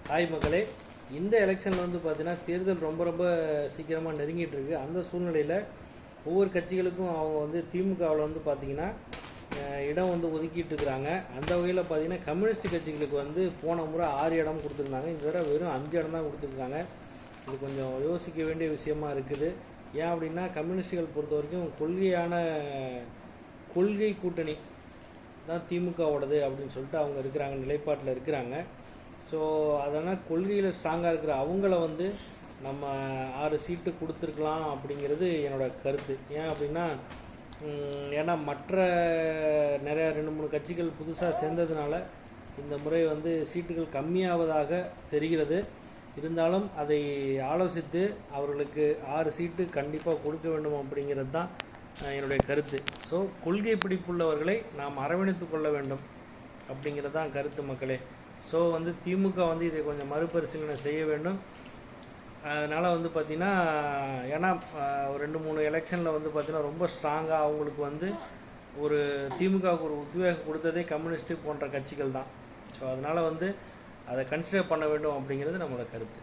Hi மக்களே, இந்த எலெக்ஷனில் வந்து பார்த்தீங்கன்னா தேர்தல் ரொம்ப ரொம்ப சீக்கிரமாக நெருங்கிட்டு இருக்கு. அந்த சூழ்நிலையில் ஒவ்வொரு கட்சிகளுக்கும் அவங்க வந்து திமுகவில் வந்து பார்த்திங்கன்னா இடம் வந்து ஒதுக்கிட்டு இருக்கிறாங்க. அந்த வகையில் பார்த்திங்கன்னா கம்யூனிஸ்ட் கட்சிகளுக்கு வந்து போன முறை 6 இடம் கொடுத்துருந்தாங்க. இந்த தடவை வெறும் 5 இடம் தான் கொடுத்துருக்காங்க. இது கொஞ்சம் யோசிக்க வேண்டிய விஷயமா இருக்குது. ஏன் அப்படின்னா கம்யூனிஸ்டுகள் பொறுத்த வரைக்கும் கொள்கை கூட்டணி தான் திமுகவோடது அப்படின்னு சொல்லிட்டு அவங்க இருக்கிறாங்க, நிலைப்பாட்டில் இருக்கிறாங்க. ஸோ அதனால் கொள்கையில் ஸ்ட்ராங்காக இருக்கிற அவங்கள வந்து நம்ம 6 சீட்டு கொடுத்துருக்கலாம் அப்படிங்கிறது என்னோடய கருத்து. ஏன் அப்படின்னா ஏன்னா மற்ற நிறையா 2-3 கட்சிகள் புதுசாக சேர்ந்ததுனால இந்த முறை வந்து சீட்டுகள் கம்மியாவதாக தெரிகிறது. இருந்தாலும் அதை ஆலோசித்து அவர்களுக்கு 6 சீட்டு கண்டிப்பாக கொடுக்க வேண்டும் அப்படிங்கிறது தான் என்னுடைய கருத்து. ஸோ கொள்கை பிடிப்புள்ளவர்களை நாம் அரவணைத்து கொள்ள வேண்டும் அப்படிங்கிறது தான் கருத்து மக்களே. ஸோ வந்து திமுக வந்து இதை கொஞ்சம் மறுபரிசீலனை செய்ய வேண்டும். அதனால் வந்து பார்த்திங்கன்னா ஏன்னா ஒரு 2-3 எலெக்ஷனில் வந்து பார்த்திங்கன்னா ரொம்ப ஸ்ட்ராங்காக அவங்களுக்கு வந்து ஒரு திமுகவுக்கு ஒரு உத்வேகம் கொடுத்ததே கம்யூனிஸ்ட்டு போன்ற கட்சிகள் தான். ஸோ அதனால் வந்து அதை கன்சிடர் பண்ண வேண்டும் அப்படிங்கிறது நம்மளோட கருத்து.